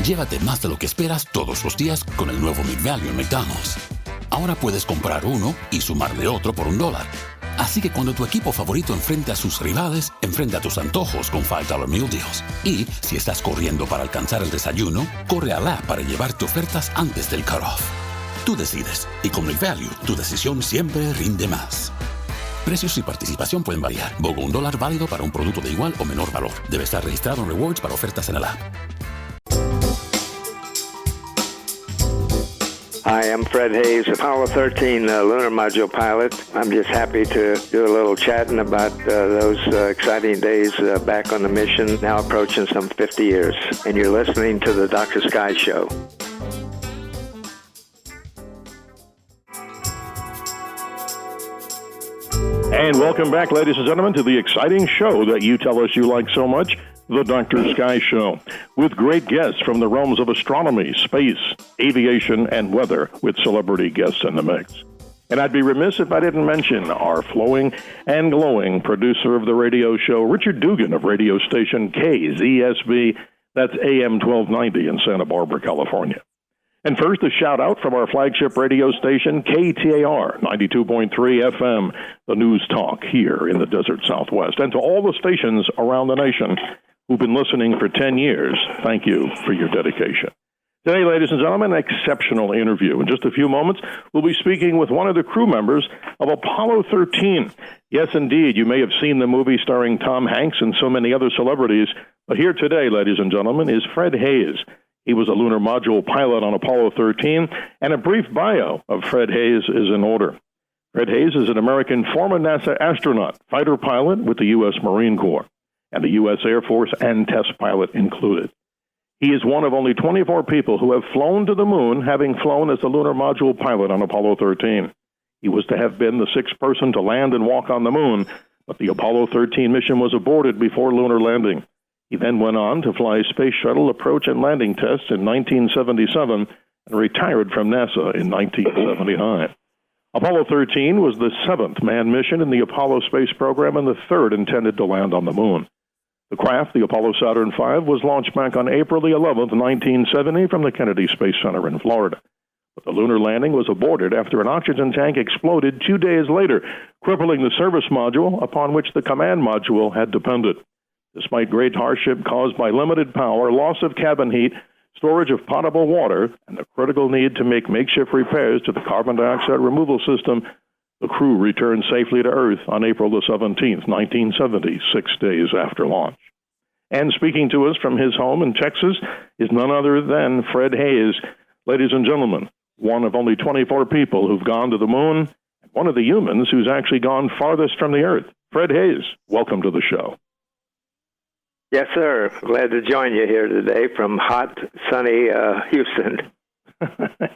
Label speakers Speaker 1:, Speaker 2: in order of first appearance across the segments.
Speaker 1: Llévate más de lo que esperas todos los días con el nuevo McValue en McDonald's. Ahora puedes comprar uno y sumarle otro por $1. Así que cuando tu equipo favorito enfrente a sus rivales, enfrenta tus antojos con $5 Meal Deals. Y si estás corriendo para alcanzar el desayuno, corre al app para llevarte ofertas antes del cutoff. Tú decides, y con McValue, tu decisión siempre rinde más. Precios y participación pueden variar. BOGO $1 válido para un producto de igual o menor valor. Debe estar registrado en Rewards para ofertas en el app.
Speaker 2: Hi, I'm Fred Haise, Apollo 13 lunar module pilot. I'm just happy to do a little chatting about those exciting days back on the mission, now approaching some 50 years. And you're listening to the Dr. Sky Show.
Speaker 3: And welcome back, ladies and gentlemen, to the exciting show that you tell us you like so much, the Dr. Sky Show, with great guests from the realms of astronomy, space, aviation, and weather, with celebrity guests in the mix. And I'd be remiss if I didn't mention our flowing and glowing producer of the radio show, Richard Dugan of radio station KZSB, that's AM 1290 in Santa Barbara, California. And first, a shout-out from our flagship radio station, KTAR 92.3 FM, the news talk here in the desert Southwest. And to all the stations around the nation who've been listening for 10 years, thank you for your dedication. Today, ladies and gentlemen, an exceptional interview. In just a few moments, we'll be speaking with one of the crew members of Apollo 13. Yes, indeed, you may have seen the movie starring Tom Hanks and so many other celebrities, but here today, ladies and gentlemen, is Fred Haise. He was a lunar module pilot on Apollo 13, and a brief bio of Fred Haise is in order. Fred Haise is an American former NASA astronaut, fighter pilot with the U.S. Marine Corps, and the U.S. Air Force and test pilot included. He is one of only 24 people who have flown to the moon, having flown as a lunar module pilot on Apollo 13. He was to have been the sixth person to land and walk on the moon, but the Apollo 13 mission was aborted before lunar landing. He then went on to fly Space Shuttle approach and landing tests in 1977 and retired from NASA in 1979. Apollo 13 was the seventh manned mission in the Apollo space program and the third intended to land on the moon. The craft, the Apollo Saturn V, was launched back on April the 11th, 1970 from the Kennedy Space Center in Florida. But the lunar landing was aborted after an oxygen tank exploded 2 days later, crippling the service module upon which the command module had depended. Despite great hardship caused by limited power, loss of cabin heat, storage of potable water, and the critical need to make makeshift repairs to the carbon dioxide removal system, the crew returned safely to Earth on April the 17th, 1970, 6 days after launch. And speaking to us from his home in Texas is none other than Fred Haise. Ladies and gentlemen, one of only 24 people who've gone to the moon, and one of the humans who's actually gone farthest from the Earth. Fred Haise, welcome to the show.
Speaker 2: Yes, sir. Glad to join you here today from hot, sunny Houston.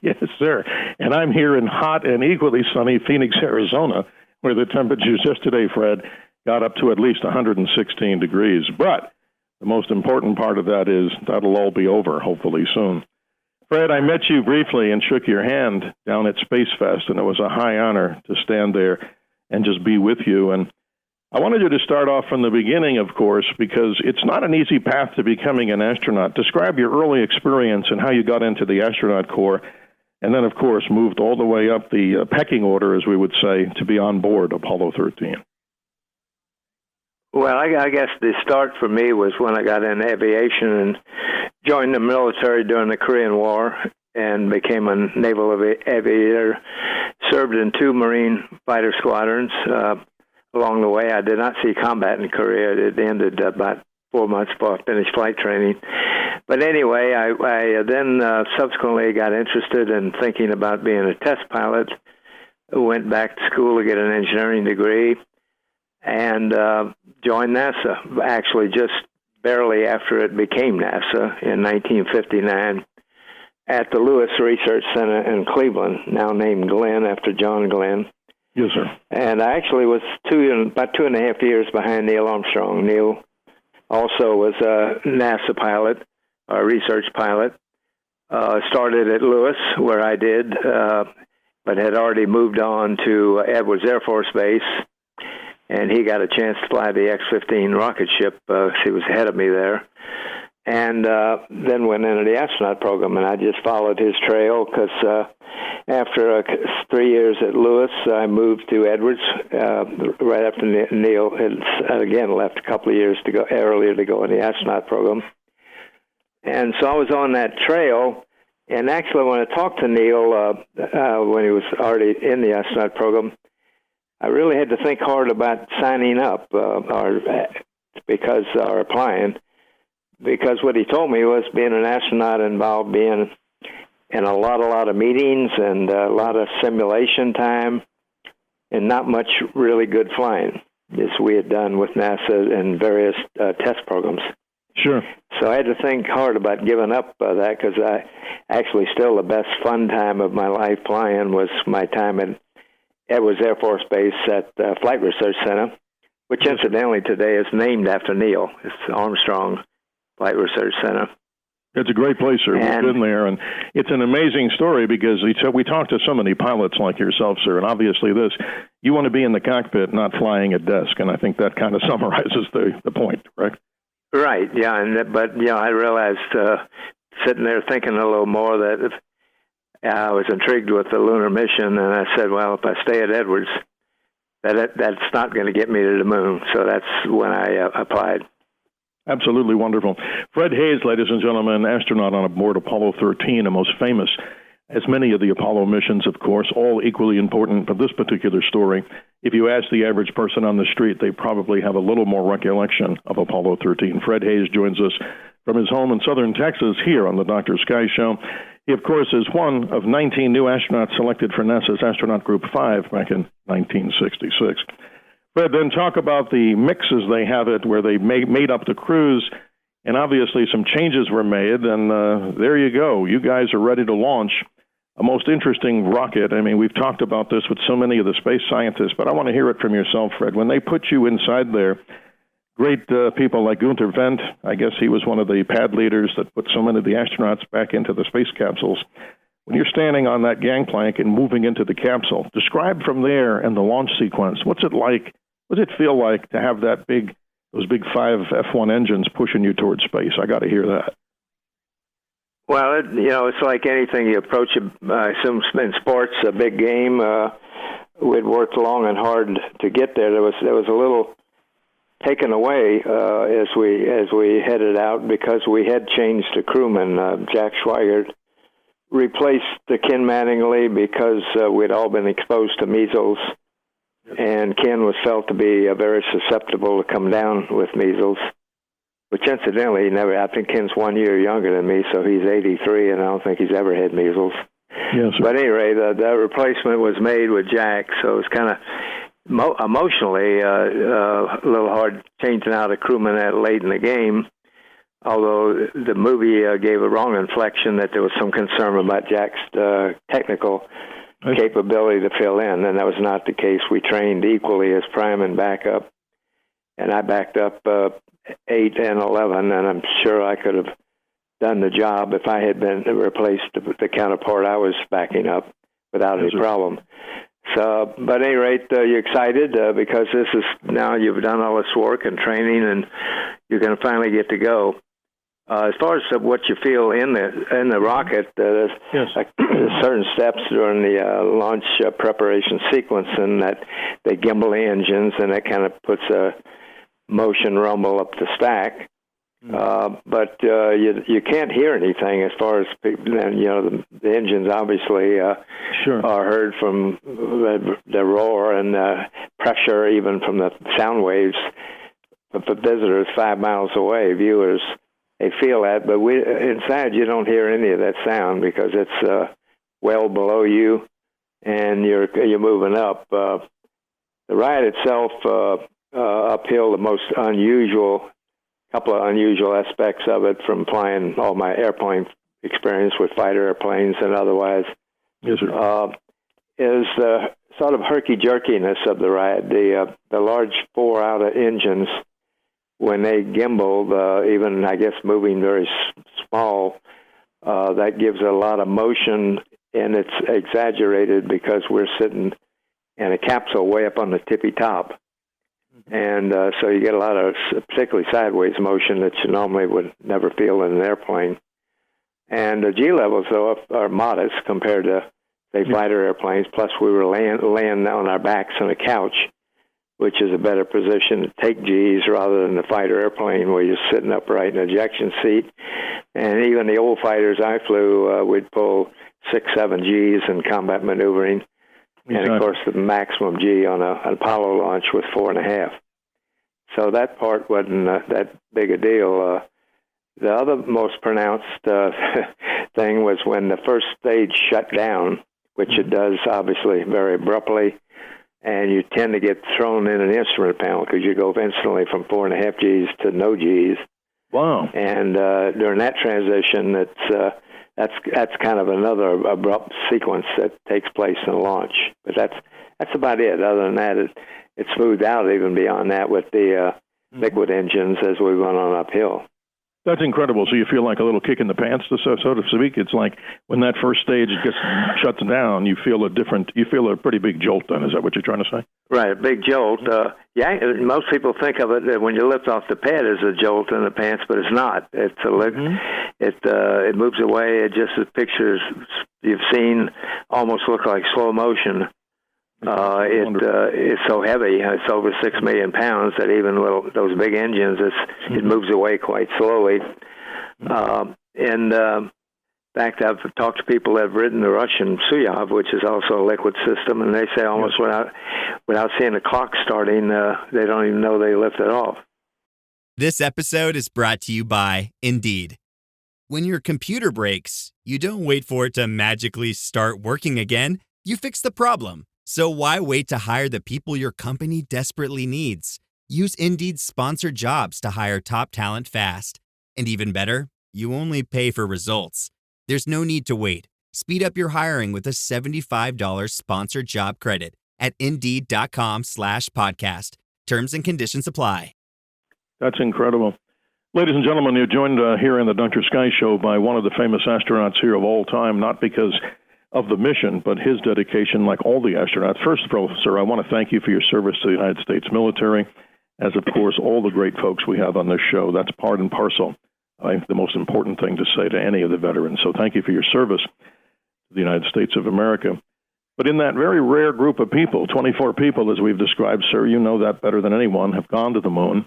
Speaker 3: Yes, sir. And I'm here in hot and equally sunny Phoenix, Arizona, where the temperatures yesterday, Fred, got up to at least 116 degrees. But the most important part of that is that'll all be over, hopefully soon. Fred, I met you briefly and shook your hand down at Space Fest, and it was a high honor to stand there and just be with you. And I wanted you to start off from the beginning, of course, because it's not an easy path to becoming an astronaut. Describe your early experience and how you got into the astronaut corps, and then, of course, moved all the way up the pecking order, as we would say, to be on board Apollo 13.
Speaker 2: Well, I guess the start for me was when I got in aviation and joined the military during the Korean War and became a naval aviator, served in 2 Marine fighter squadrons. Along the way, I did not see combat in Korea. It ended about 4 months before I finished flight training. But anyway, I then subsequently got interested in thinking about being a test pilot. Went back to school to get an engineering degree and joined NASA, actually just barely after it became NASA in 1959 at the Lewis Research Center in Cleveland, now named Glenn after John Glenn.
Speaker 3: Yes, sir.
Speaker 2: And I actually was about 2.5 years behind Neil Armstrong. Neil also was a NASA pilot, a research pilot. Started at Lewis, where I did, but had already moved on to Edwards Air Force Base, and he got a chance to fly the X-15 rocket ship. He was ahead of me there. and then went into the astronaut program, and I just followed his trail because after 3 years at Lewis, I moved to Edwards right after Neil had again left a couple of years earlier to go in the astronaut program. And so I was on that trail, and actually when I talked to Neil when he was already in the astronaut program, I really had to think hard about signing up or applying, because what he told me was being an astronaut involved being in a lot of meetings and a lot of simulation time and not much really good flying, as we had done with NASA and various test programs.
Speaker 3: Sure.
Speaker 2: So I had to think hard about giving up that, because I actually still the best fun time of my life flying was my time at Edwards Air Force Base at Flight Research Center, which incidentally today is named after Neil. It's Armstrong Flight Research Center.
Speaker 3: It's a great place, sir. We've been there, and it's an amazing story because we talk to so many pilots like yourself, sir, and obviously you want to be in the cockpit, not flying a desk, and I think that kind of summarizes the point, correct? Right,
Speaker 2: yeah, but I realized sitting there thinking a little more that if I was intrigued with the lunar mission, and I said, well, if I stay at Edwards, that's not going to get me to the moon, so that's when I applied.
Speaker 3: Absolutely wonderful. Fred Haise, ladies and gentlemen, astronaut on board Apollo 13, a most famous, as many of the Apollo missions, of course, all equally important. But this particular story, if you ask the average person on the street, they probably have a little more recollection of Apollo 13. Fred Haise joins us from his home in southern Texas here on the Dr. Sky Show. He, of course, is one of 19 new astronauts selected for NASA's Astronaut Group 5 back in 1966. Fred, then talk about the mixes they have it where they made up the crews, and obviously some changes were made, and there you go. You guys are ready to launch a most interesting rocket. I mean, we've talked about this with so many of the space scientists, but I want to hear it from yourself, Fred. When they put you inside there, great people like Gunther Wendt, I guess he was one of the pad leaders that put so many of the astronauts back into the space capsules. When you're standing on that gangplank and moving into the capsule, describe from there and the launch sequence. What's it like? What does it feel like to have those big 5 F1 engines pushing you towards space? I got to hear that.
Speaker 2: Well, it's like anything you approach. I assume in sports, a big game. We'd worked long and hard to get there. There was a little taken away as we headed out because we had changed the crewman. Jack Schweigert replaced Ken Mattingly because we'd all been exposed to measles. And Ken was felt to be very susceptible to come down with measles, which incidentally, I think Ken's 1 year younger than me, so he's 83, and I don't think he's ever had measles.
Speaker 3: Yes, sir.
Speaker 2: But anyway, the replacement was made with Jack, so it was kind of emotionally a little hard changing out a crewman that late in the game, although the movie gave a wrong inflection that there was some concern about Jack's technical capability to fill in, and that was not the case. We trained equally as prime and backup, and I backed up 8 and 11, and I'm sure I could have done the job if I had been replaced the counterpart I was backing up without any problem. So, but at any rate, you're excited because this is now you've done all this work and training, and you're going to finally get to go. As far as what you feel in the rocket, there's certain steps during the launch preparation sequence, and that they gimbal the engines, and that kind of puts a motion rumble up the stack. But you can't hear anything as far as the engines obviously are heard from the roar and pressure, even from the sound waves. But for visitors 5 miles away, viewers, they feel that, but inside you don't hear any of that sound because it's well below you, and you're moving up. The ride itself uphill, the couple of unusual aspects of it from flying all my airplane experience with fighter airplanes and otherwise, is the sort of herky-jerkiness of the ride. The large 4-outer engines, when they gimbaled, even, I guess, moving very small, that gives a lot of motion, and it's exaggerated because we're sitting in a capsule way up on the tippy top. And so you get a lot of particularly sideways motion that you normally would never feel in an airplane. And the G levels, though, are modest compared to, say, fighter airplanes. Plus, we were laying on our backs on a couch, which is a better position to take Gs rather than the fighter airplane where you're sitting upright in an ejection seat. And even the old fighters I flew, we'd pull 6-7 Gs in combat maneuvering. And, of course, the maximum G on an Apollo launch was 4.5. So that part wasn't that big a deal. The other most pronounced thing was when the first stage shut down, which it does, obviously, very abruptly, and you tend to get thrown in an instrument panel because you go instantly from 4.5 Gs to no Gs.
Speaker 3: Wow.
Speaker 2: And during that transition, that's kind of another abrupt sequence that takes place in a launch. But that's about it. Other than that, it smoothed out even beyond that with the liquid engines as we went on uphill.
Speaker 3: That's incredible. So you feel like a little kick in the pants, so to speak. It's like when that first stage gets shut down, you feel a pretty big jolt then. Is that what you're trying to say?
Speaker 2: Right, a big jolt. Yeah, most people think of it that when you lift off the pad as a jolt in the pants, but it's not. It's it moves away. It just, the pictures you've seen almost look like slow motion. It's so heavy. It's over 6 million pounds that even with those big engines, it moves away quite slowly. In fact, I've talked to people that have ridden the Russian Suyov, which is also a liquid system, and they say almost without seeing the clock starting, they don't even know they lifted off.
Speaker 4: This episode is brought to you by Indeed. When your computer breaks, you don't wait for it to magically start working again. You fix the problem. So why wait to hire the people your company desperately needs? Use Indeed's sponsored jobs to hire top talent fast. And even better, you only pay for results. There's no need to wait. Speed up your hiring with a $75 sponsored job credit at Indeed.com/podcast. Terms and conditions apply.
Speaker 3: That's incredible. Ladies and gentlemen, you're joined here in the Dr. Sky Show by one of the famous astronauts here of all time, not because of the mission, but his dedication, like all the astronauts. First of all, sir, I want to thank you for your service to the United States military, as, of course, all the great folks we have on this show. That's part and parcel, I think, the most important thing to say to any of the veterans. So thank you for your service to the United States of America. But in that very rare group of people, 24 people, as we've described, sir, you know that better than anyone, have gone to the moon.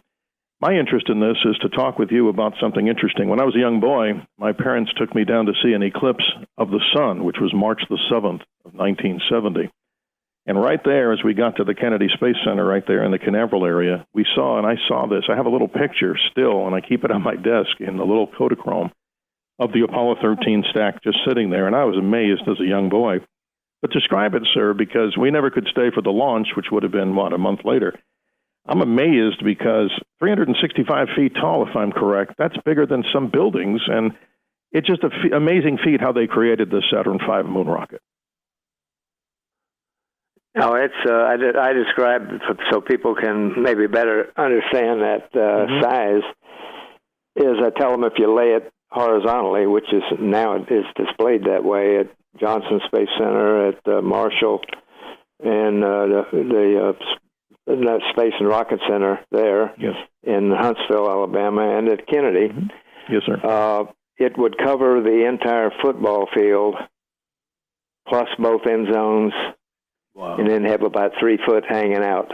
Speaker 3: My interest in this is to talk with you about something interesting. When I was a young boy, my parents took me down to see an eclipse of the sun, which was March the 7th of 1970. And right there, as we got to the Kennedy Space Center right there in the Canaveral area, we saw, and I saw this, I have a little picture still, and I keep it on my desk in the little Kodachrome of the Apollo 13 stack just sitting there, and I was amazed as a young boy. But describe it, sir, because we never could stay for the launch, which would have been, a month later. I'm amazed because 365 feet tall, if I'm correct, that's bigger than some buildings, and it's just an amazing feat how they created the Saturn V moon rocket.
Speaker 2: No, it's I describe so people can maybe better understand that size. Is I tell them if you lay it horizontally, which is now it is displayed that way at Johnson Space Center, at Marshall, and the Space and Rocket Center there in Huntsville, Alabama, and at Kennedy.
Speaker 3: Yes, sir.
Speaker 2: It would cover the entire football field, plus both end zones, and then have about 3 foot hanging out.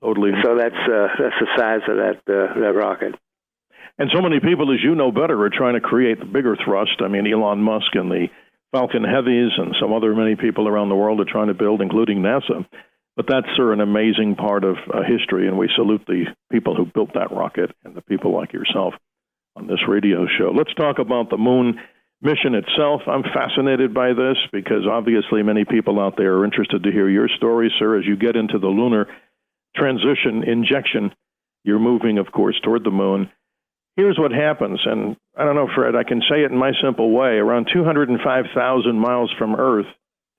Speaker 3: Totally.
Speaker 2: So that's the size of that rocket.
Speaker 3: And so many people, as you know better, are trying to create the bigger thrust. I mean, Elon Musk and the Falcon Heavies and some other many people around the world are trying to build, including NASA. But that's, sir, an amazing part of history, and we salute the people who built that rocket and the people like yourself on this radio show. Let's talk about the moon mission itself. I'm fascinated by this because obviously many people out there are interested to hear your story, sir, as you get into the lunar transition injection. You're moving, of course, toward the moon. Here's what happens, and I don't know, Fred, I can say it in my simple way. Around 205,000 miles from Earth,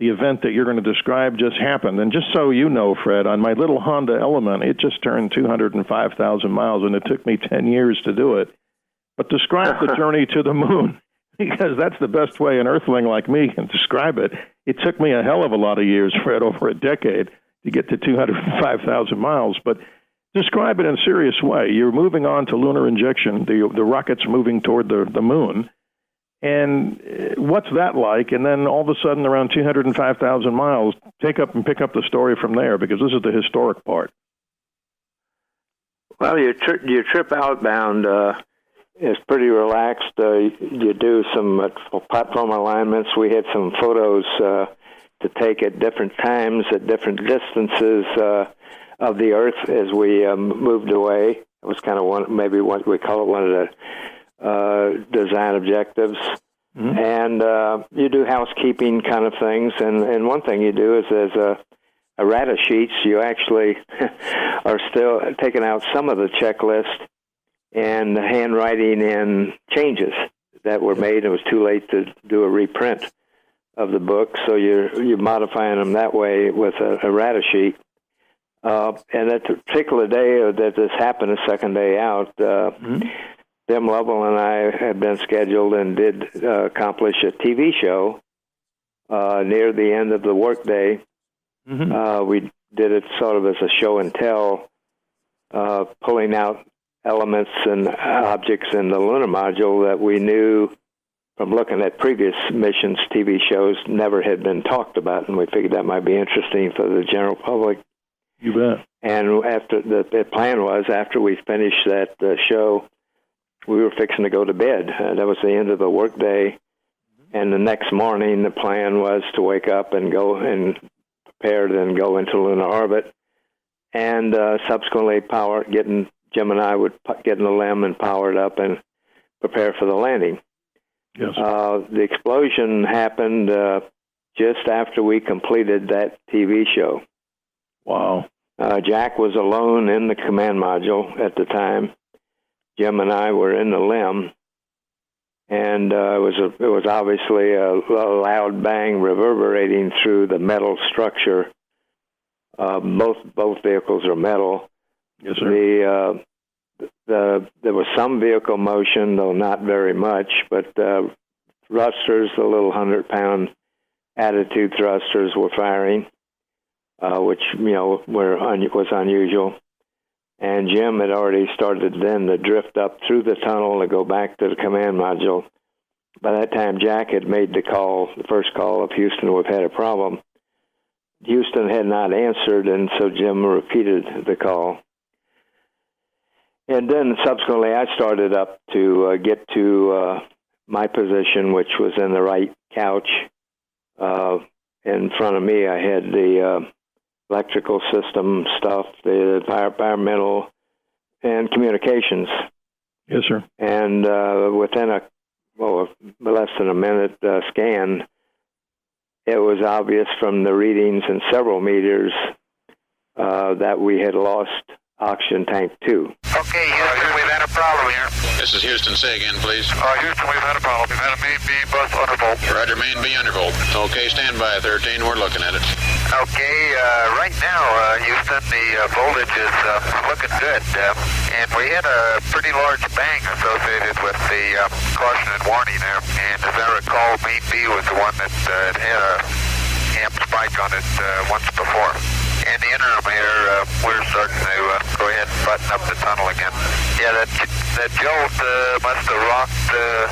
Speaker 3: the event that you're going to describe just happened. And just so you know, Fred, on my little Honda Element, it just turned 205,000 miles, and it took me 10 years to do it. But describe the journey to the moon, because that's the best way an earthling like me can describe it. It took me a hell of a lot of years, Fred, over a decade, to get to 205,000 miles. But Describe it in a serious way. You're moving on to lunar injection. The rocket's moving toward the moon. And what's that like? And then all of a sudden, around 205,000 miles, pick up the story from there, because this is the historic part.
Speaker 2: Well, your trip outbound is pretty relaxed. You do some platform alignments. We had some photos to take at different times, at different distances of the Earth as we moved away. It was kind of what we call it one of the design objectives. Mm-hmm. And you do housekeeping kind of things. And one thing you do is there's a errata sheets. You actually are still taking out some of the checklist and handwriting in changes that were made. It was too late to do a reprint of the book, so you're modifying them that way with a errata sheet. And at the particular day that this happened, the second day out, Tim Lovell and I had been scheduled and did accomplish a TV show near the end of the workday. Mm-hmm. We did it sort of as a show and tell, pulling out elements and objects in the lunar module that we knew from looking at previous missions, TV shows, never had been talked about, and we figured that might be interesting for the general public.
Speaker 3: You bet.
Speaker 2: And after the plan was, after we finished that show, we were fixing to go to bed. That was the end of the workday, and the next morning the plan was to wake up and go and prepare to then go into lunar orbit, and subsequently Jim and I would get in the LEM and power it up and prepare for the landing.
Speaker 3: Yes.
Speaker 2: The explosion happened just after we completed that TV show.
Speaker 3: Wow.
Speaker 2: Jack was alone in the command module at the time. Jim and I were in the LEM, and it was obviously a loud bang reverberating through the metal structure. Both vehicles are metal.
Speaker 3: Yes, sir.
Speaker 2: There was some vehicle motion, though not very much, but thrusters, the little 100-pound attitude thrusters, were firing, which was unusual. And Jim had already started then to drift up through the tunnel to go back to the command module. By that time, Jack had made the first call of Houston, we've had a problem. Houston had not answered, and so Jim repeated the call. And then subsequently, I started up to get to my position, which was in the right couch. In front of me, I had the electrical system stuff, the environmental, and communications.
Speaker 3: Yes, sir.
Speaker 2: And within less than a minute scan, it was obvious from the readings in several meters that we had lost oxygen tank 2.
Speaker 5: Okay, Houston, we've had a problem here.
Speaker 6: This is Houston. Say again, please.
Speaker 5: Houston, we've had a problem. We've had a main B bus undervolt.
Speaker 6: Roger, main B undervolt. Okay, stand by, 13. We're looking at it.
Speaker 5: Okay, right now, Houston, the voltage is looking good. And we had a pretty large bang associated with the caution and warning there. And as I recall, main B was the one that had a amp spike on it once before. In the interim here, we're starting to go ahead and button up the tunnel again. Yeah, that jolt must have rocked the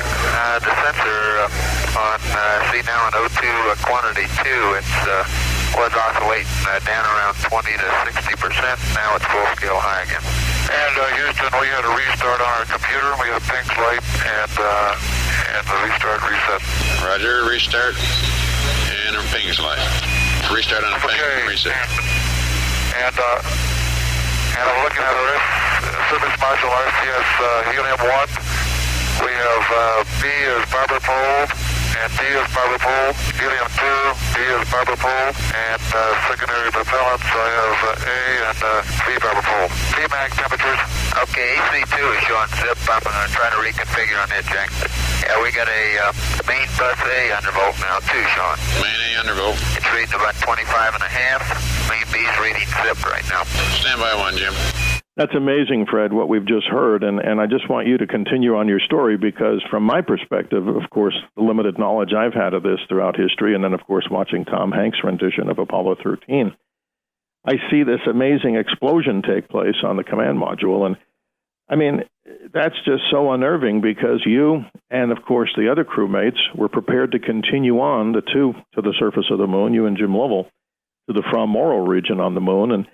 Speaker 5: sensor on, see now in O2 quantity 2, it was oscillating down around 20 to 60%. Now it's full scale high again. And Houston, we had a restart on our computer. We had a pink light and the restart reset.
Speaker 6: Roger, restart and a ping light. Restart on a ping reset.
Speaker 5: And I'm looking at our service module RCS helium-1. We have B as barber pole, and D is barber pole, helium-2, D is barber pole, and secondary propellants, I have A and B barber pole. Tmax temperatures. Okay, AC2 is showing zip. I'm going to try to reconfigure on it, Jack. Yeah, we got a main bus A undervolt now, too, Sean.
Speaker 6: Main A undervolt.
Speaker 5: It's reading about 25 and a half. Main B is reading zip right now.
Speaker 6: Stand by 1, Jim.
Speaker 3: That's amazing, Fred, what we've just heard, and I just want you to continue on your story because from my perspective, of course, the limited knowledge I've had of this throughout history, and then, of course, watching Tom Hanks' rendition of Apollo 13, I see this amazing explosion take place on the command module. And I mean, that's just so unnerving because you and, of course, the other crewmates were prepared to continue on to the surface of the moon, you and Jim Lovell, to the From Morrow region on the moon. And,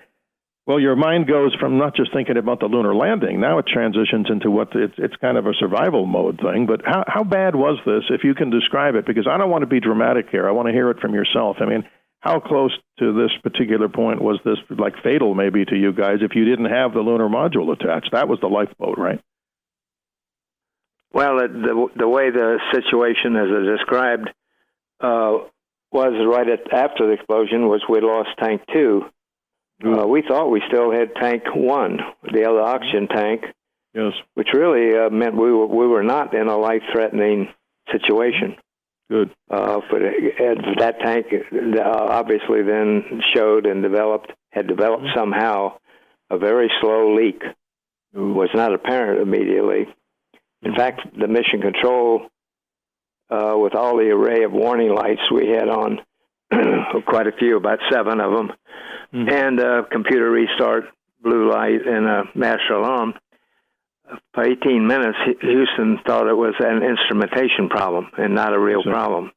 Speaker 3: well, your mind goes from not just thinking about the lunar landing. Now it transitions into what it's kind of a survival mode thing. But how bad was this, if you can describe it? Because I don't want to be dramatic here. I want to hear it from yourself. I mean, how close to this particular point was this, like, fatal maybe to you guys if you didn't have the lunar module attached? That was the lifeboat, right?
Speaker 2: Well, the way the situation as it described was right after the explosion was we lost tank 2. We thought we still had tank 1, the other oxygen tank,
Speaker 3: yes,
Speaker 2: which really meant we were not in a life-threatening situation.
Speaker 3: Good.
Speaker 2: But that tank obviously then had developed somehow a very slow leak. It was not apparent immediately. In fact, the mission control, with all the array of warning lights we had on, quite a few, about 7 of them, and computer restart, blue light, and a master alarm, for 18 minutes, Houston thought it was an instrumentation problem and not a real problem.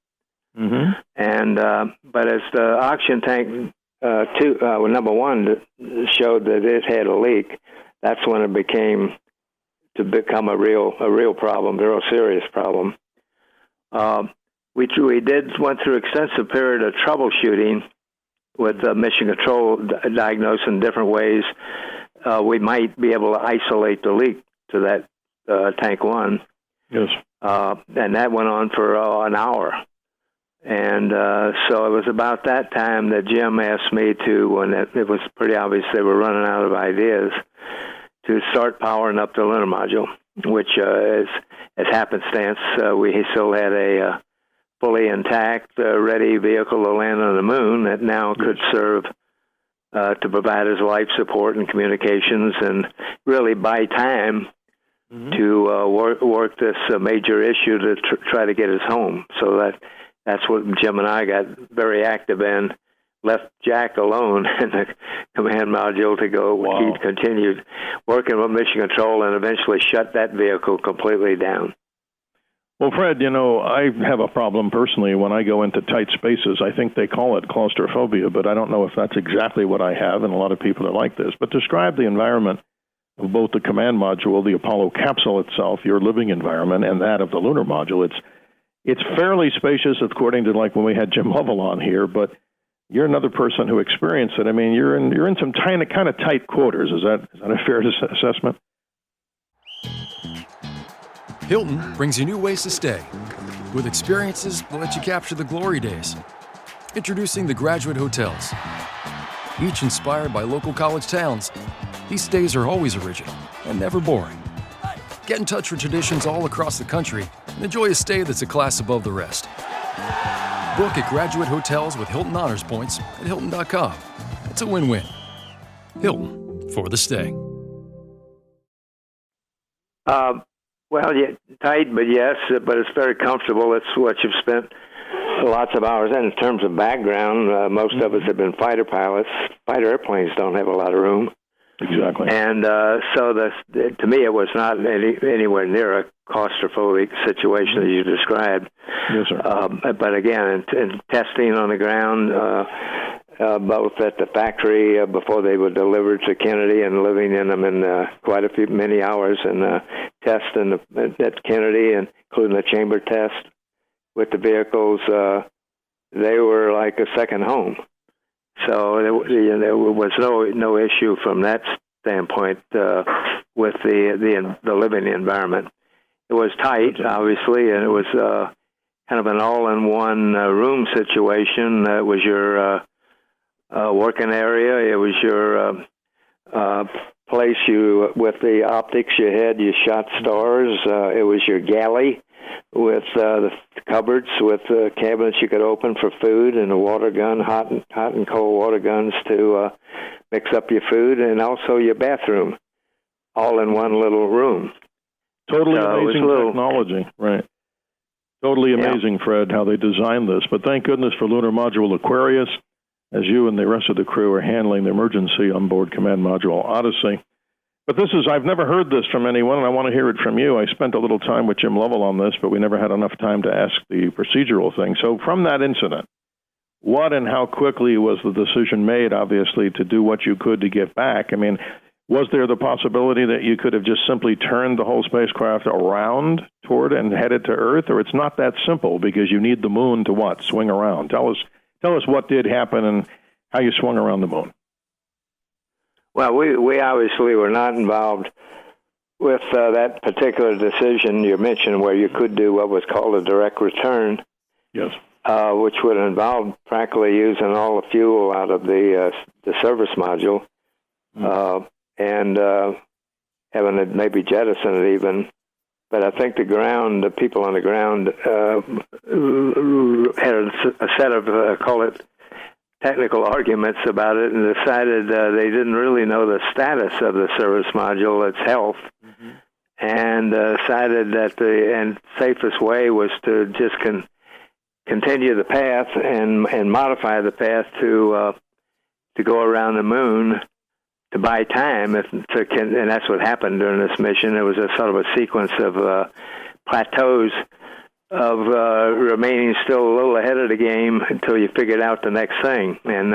Speaker 2: Mm-hmm. And but as the oxygen tank number 1 showed that it had a leak, that's when it became a real problem, a real serious problem. We went through extensive period of troubleshooting with mission control, diagnosing different ways we might be able to isolate the leak to that tank 1.
Speaker 3: Yes.
Speaker 2: And that went on for an hour. And so it was about that time that Jim asked me to, when it was pretty obvious they were running out of ideas, to start powering up the lunar module, which as happenstance, we still had a fully intact, ready vehicle to land on the moon that now could serve to provide us life support and communications and really buy time to work this major issue to try to get us home. So that's what Jim and I got very active in. Left Jack alone in the command module to go. Wow. He continued working with mission control and eventually shut that vehicle completely down.
Speaker 3: Well, Fred, I have a problem personally when I go into tight spaces. I think they call it claustrophobia, but I don't know if that's exactly what I have, and a lot of people are like this. But describe the environment of both the command module, the Apollo capsule itself, your living environment, and that of the lunar module. It's fairly spacious, according to like when we had Jim Lovell on here, but you're another person who experienced it. I mean, you're in some kind of tight quarters. Is that a fair assessment?
Speaker 7: Hilton brings you new ways to stay, with experiences that let you capture the glory days. Introducing the Graduate Hotels. Each inspired by local college towns, these stays are always original and never boring. Get in touch with traditions all across the country and enjoy a stay that's a class above the rest. Book at Graduate Hotels with Hilton Honors Points at Hilton.com. It's a win-win. Hilton, for the stay.
Speaker 2: Well, yeah, tight, but yes, but it's very comfortable. It's what you've spent lots of hours in. In terms of background, most of us have been fighter pilots. Fighter airplanes don't have a lot of room.
Speaker 3: Exactly.
Speaker 2: And so to me, it was not anywhere near a claustrophobic situation as you described.
Speaker 3: Yes, sir.
Speaker 2: But again, in testing on the ground, both at the factory before they were delivered to Kennedy and living in them in many hours, and tests at Kennedy, including the chamber test with the vehicles, they were like a second home. So there was no issue from that standpoint with the living environment. It was tight, obviously, and it was kind of an all-in-one room situation. It was your working area. It was your place with the optics you had. You shot stars. It was your galley with the cupboards with cabinets you could open for food, and a water gun, hot and cold water guns to mix up your food, and also your bathroom, all in one little room.
Speaker 3: Totally amazing technology, right? Totally amazing, yeah. Fred, how they designed this. But thank goodness for Lunar Module Aquarius. as you and the rest of the crew are handling the emergency onboard command module Odyssey. But I've never heard this from anyone, and I want to hear it from you. I spent a little time with Jim Lovell on this, but we never had enough time to ask the procedural thing. So from that incident, what and how quickly was the decision made, obviously, to do what you could to get back? I mean, was there the possibility that you could have just simply turned the whole spacecraft around toward and headed to Earth? Or it's not that simple because you need the moon to what? Swing around. Tell us what did happen and how you swung around the moon.
Speaker 2: Well, we obviously were not involved with that particular decision you mentioned where you could do what was called a direct return.
Speaker 3: Yes.
Speaker 2: Which would involve practically using all the fuel out of the service module and having it maybe jettison it even. But I think the people on the ground had a set of, call it, technical arguments about it and decided they didn't really know the status of the service module, its health, and decided that the safest way was to just continue the path and modify the path to go around the moon to buy time. And that's what happened during this mission. It was a sort of a sequence of plateaus of remaining still a little ahead of the game until you figured out the next thing. And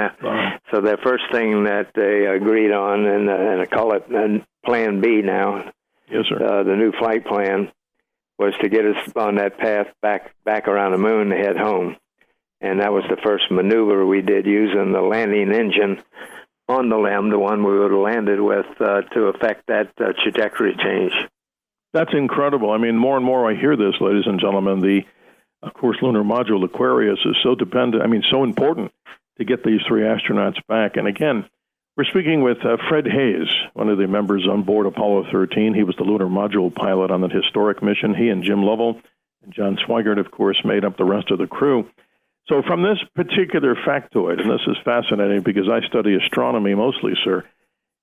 Speaker 2: so the first thing that they agreed on, and I call it Plan B now,
Speaker 3: yes, sir.
Speaker 2: The new flight plan, was to get us on that path back around the moon to head home. And that was the first maneuver we did using the landing engine on the LEM, the one we would have landed with, to affect that trajectory change.
Speaker 3: That's incredible. I mean, more and more I hear this, ladies and gentlemen. Of course, lunar module Aquarius is so so important to get these three astronauts back. And again, we're speaking with Fred Haise, one of the members on board Apollo 13. He was the lunar module pilot on that historic mission. He and Jim Lovell and John Swigert, of course, made up the rest of the crew. So from this particular factoid, and this is fascinating because I study astronomy mostly, sir,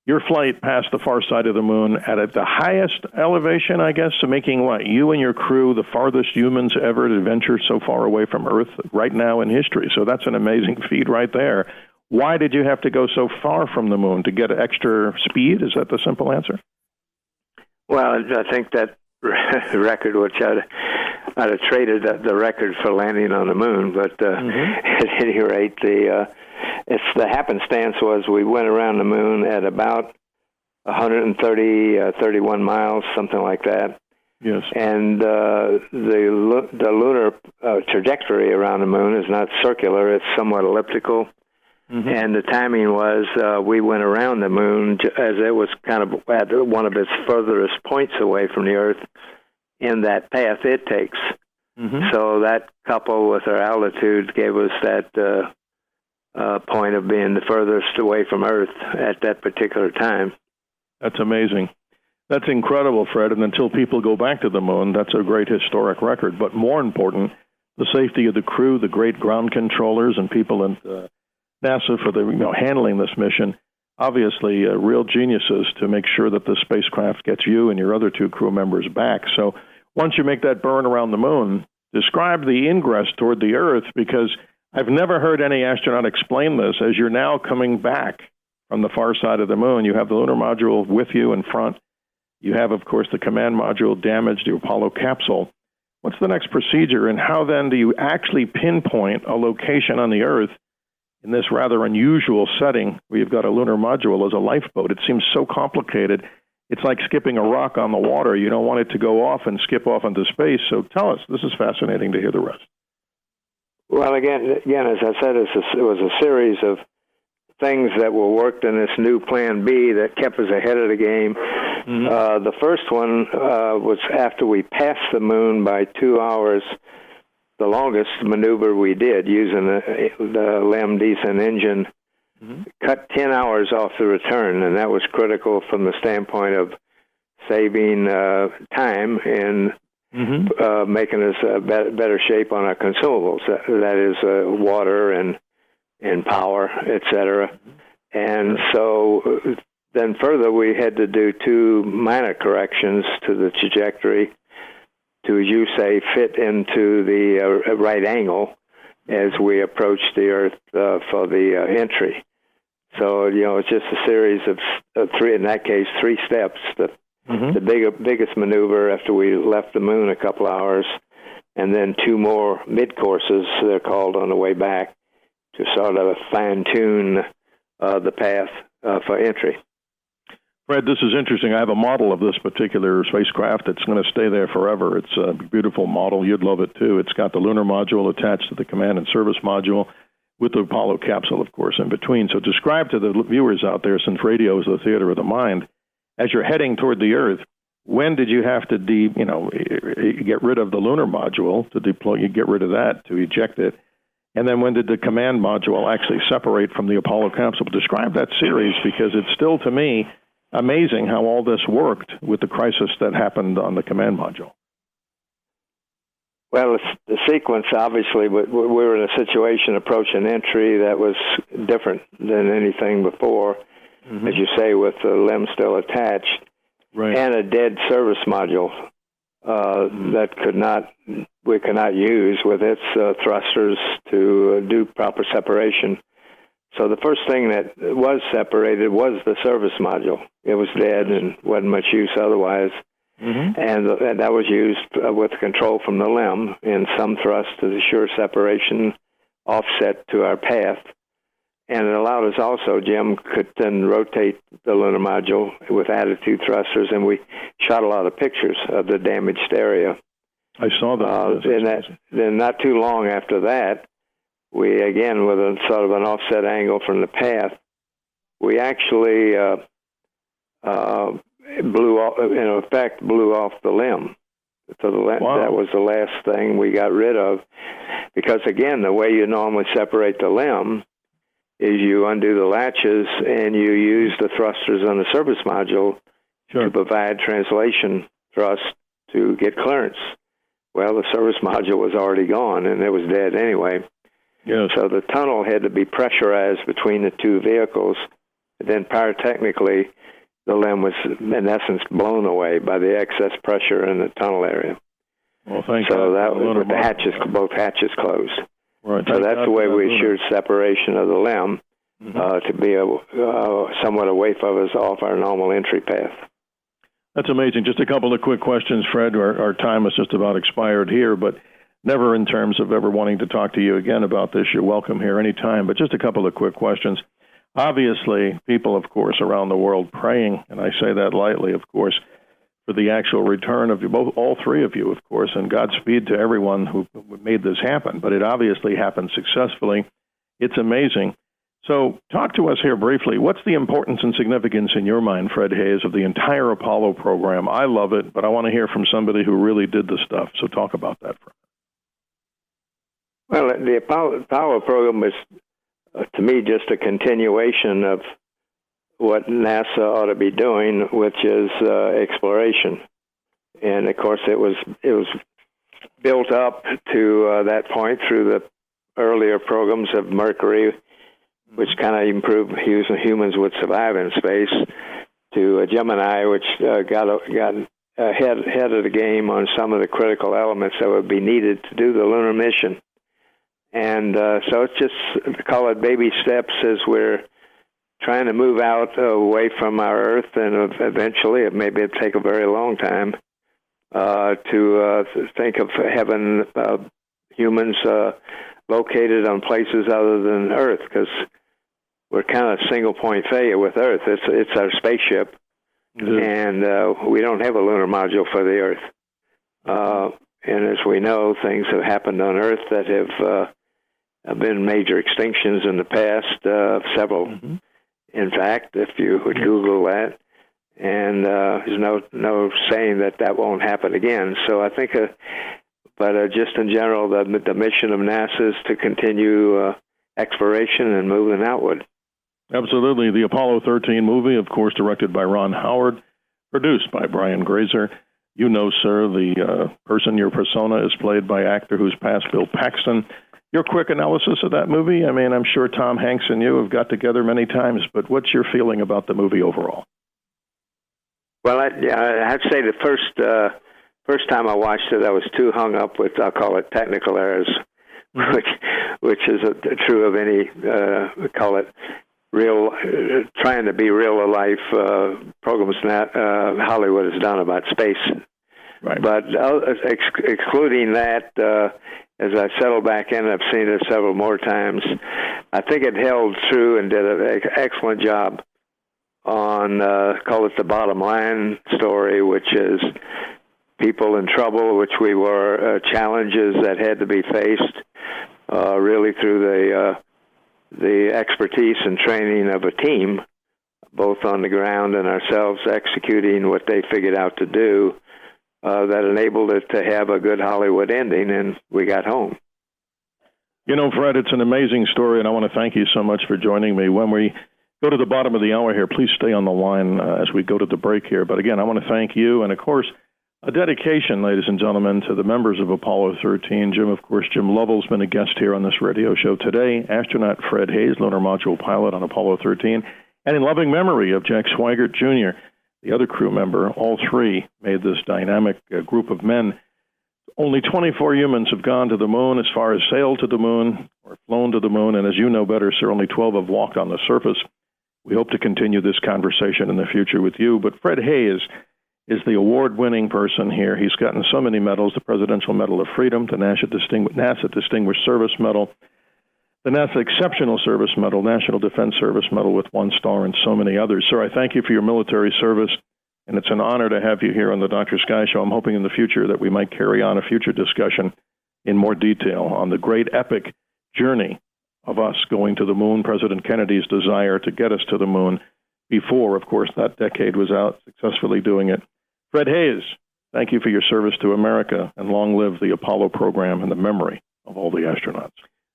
Speaker 3: your flight past the far side of the moon at the highest elevation, I guess, so making what? You and your crew the farthest humans ever to venture so far away from Earth right now in history. So that's an amazing feat right there. Why did you have to go so far from the moon? To get extra speed? Is that the simple answer? Well,
Speaker 2: I think that record, which I'd have traded the record for landing on the moon, but at any rate, the happenstance was we went around the moon at about 31 miles, something like that.
Speaker 3: Yes. And
Speaker 2: the lunar trajectory around the moon is not circular; it's somewhat elliptical. And the timing was we went around the moon as it was kind of at one of its furthest points away from the Earth in that path it takes. So that coupled with our altitude gave us that point of being the furthest away from Earth at that particular time.
Speaker 3: That's amazing. That's incredible, Fred. And until people go back to the moon, that's a great historic record. But more important, the safety of the crew, the great ground controllers and people in NASA for the handling this mission, obviously real geniuses to make sure that the spacecraft gets you and your other two crew members back. So once you make that burn around the moon, describe the ingress toward the Earth, because I've never heard any astronaut explain this. As you're now coming back from the far side of the moon, you have the lunar module with you in front. You have, of course, the command module damaged, the Apollo capsule. What's the next procedure, and how then do you actually pinpoint a location on the Earth in this rather unusual setting where you've got a lunar module as a lifeboat? It seems so complicated. It's like skipping a rock on the water. You don't want it to go off and skip off into space. So tell us. This is fascinating to hear the rest.
Speaker 2: Well, again, as I said, it was a series of things that were worked in this new Plan B that kept us ahead of the game. The first one was after we passed the moon by 2 hours, the longest maneuver we did using the LEM descent engine, cut 10 hours off the return, and that was critical from the standpoint of saving time and making us better shape on our consumables. That is water and power, etc. And so then further, we had to do two minor corrections to the trajectory to, as you say, fit into the right angle. as we approached the Earth for the entry. So, it's just a series of three, in that case, 3 steps. The biggest maneuver after we left the moon a couple hours, and then 2 more mid-courses, they're called, on the way back to sort of fine-tune the path for entry.
Speaker 3: Fred, this is interesting. I have a model of this particular spacecraft. It's going to stay there forever. It's a beautiful model. You'd love it, too. It's got the lunar module attached to the command and service module with the Apollo capsule, of course, in between. So describe to the viewers out there, since radio is the theater of the mind, as you're heading toward the Earth, when did you have to get rid of the lunar module to deploy? You get rid of that to eject it. And then when did the command module actually separate from the Apollo capsule? Describe that series, because it's still, to me, amazing how all this worked with the crisis that happened on the command module.
Speaker 2: Well, the sequence, obviously, we were in a situation approaching entry that was different than anything before, as you say, with the LEM still attached, and a dead service module that we could not use with its thrusters to do proper separation. So the first thing that was separated was the service module. It was dead and wasn't much use otherwise. And that was used with control from the LEM and some thrust to ensure separation offset to our path. And it allowed us also, Jim could then rotate the lunar module with attitude thrusters, and we shot a lot of pictures of the damaged area.
Speaker 3: I saw that.
Speaker 2: Then not too long after that, we, again, with a sort of an offset angle from the path, we actually blew off the LEM. So that was the last thing we got rid of, because, again, the way you normally separate the LEM is you undo the latches and you use the thrusters on the service module to provide translation thrust to get clearance. Well, the service module was already gone, and it was dead anyway. So the tunnel had to be pressurized between the 2 vehicles. And then pyrotechnically, the LEM was, in essence, blown away by the excess pressure in the tunnel area.
Speaker 3: Well, thank
Speaker 2: so
Speaker 3: God.
Speaker 2: that was with both hatches closed.
Speaker 3: Right.
Speaker 2: So that's the way we assured separation of the LEM to be somewhat away from us off our normal entry path.
Speaker 3: That's amazing. Just a couple of quick questions, Fred. Our time is just about expired here, but never in terms of ever wanting to talk to you again about this. You're welcome here anytime. But just a couple of quick questions. Obviously, people, of course, around the world praying, and I say that lightly, of course, for the actual return of you, all 3 of you, of course, and Godspeed to everyone who made this happen. But it obviously happened successfully. It's amazing. So talk to us here briefly. What's the importance and significance in your mind, Fred Haise, of the entire Apollo program? I love it, but I want to hear from somebody who really did the stuff. So talk about that for a minute.
Speaker 2: Well, the Apollo program was, to me, just a continuation of what NASA ought to be doing, which is exploration. And of course, it was built up to that point through the earlier programs of Mercury, which kind of improved humans would survive in space, to Gemini, which got ahead of the game on some of the critical elements that would be needed to do the lunar mission. And so it's just, call it baby steps as we're trying to move out away from our Earth, and eventually, it'll take a very long time, to think of having humans located on places other than Earth, because we're kind of single point failure with Earth. It's our spaceship, and we don't have a lunar module for the Earth. And as we know, things have happened on Earth that have been major extinctions in the past, several. In fact, if you would Google that, and there's no saying that won't happen again. So I think, but just in general, the mission of NASA is to continue exploration and moving outward.
Speaker 3: Absolutely. The Apollo 13 movie, of course, directed by Ron Howard, produced by Brian Grazer. You know, sir, the your persona is played by actor who's passed, Bill Paxton. Your quick analysis of that movie, I mean, I'm sure Tom Hanks and you have got together many times, but what's your feeling about the movie overall?
Speaker 2: Well, I have to say the first time I watched it, I was too hung up with, I'll call it technical errors, which is true of any, call it, real, trying to be real-life programs that Hollywood has done about space.
Speaker 3: Right.
Speaker 2: But excluding that, as I settled back in, I've seen it several more times, I think it held true and did an excellent job on, call it the bottom line story, which is people in trouble, which we were, challenges that had to be faced, really through the expertise and training of a team, both on the ground and ourselves executing what they figured out to do, that enabled it to have a good Hollywood ending, and we got home.
Speaker 3: You know, Fred, it's an amazing story, and I want to thank you so much for joining me. When we go to the bottom of the hour here, please stay on the line as we go to the break here. But again, I want to thank you, and of course, a dedication, ladies and gentlemen, to the members of Apollo 13. Jim Lovell's been a guest here on this radio show today. Astronaut Fred Haise, lunar module pilot on Apollo 13. And in loving memory of Jack Swigert Jr., the other crew member, all three made this dynamic group of men. Only 24 humans have gone to the moon as far as sailed to the moon or flown to the moon. And as you know better, sir, only 12 have walked on the surface. We hope to continue this conversation in the future with you. But Fred Haise is the award-winning person here. He's gotten so many medals: the Presidential Medal of Freedom, the NASA Distinguished Service Medal, the NASA Exceptional Service Medal, National Defense Service Medal with 1 star, and so many others. Sir, I thank you for your military service, and it's an honor to have you here on the Dr. Sky Show. I'm hoping in the future that we might carry on a future discussion in more detail on the great epic journey of us going to the moon, President Kennedy's desire to get us to the moon before, of course, that decade was out, successfully doing it. Fred Haise, thank you for your service to America, and long live the Apollo program and the memory of all the astronauts.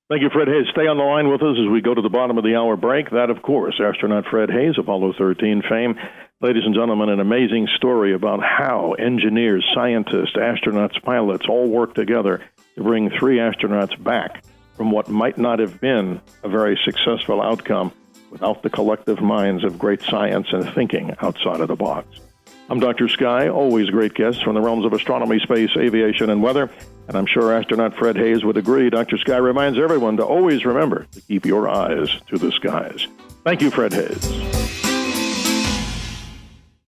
Speaker 3: Thank you, Fred Haise. Stay on the line with us as we go to the bottom of the hour break. That, of course, astronaut Fred Haise, Apollo 13 fame. Ladies and gentlemen, an amazing story about how engineers, scientists, astronauts, pilots all work together to bring 3 astronauts back from what might not have been a very successful outcome without the collective minds of great science and thinking outside of the box. I'm Dr. Sky, always great guests from the realms of astronomy, space, aviation, and weather. And I'm sure astronaut Fred Haise would agree. Dr. Sky reminds everyone to always remember to keep your eyes to the skies. Thank you, Fred Haise.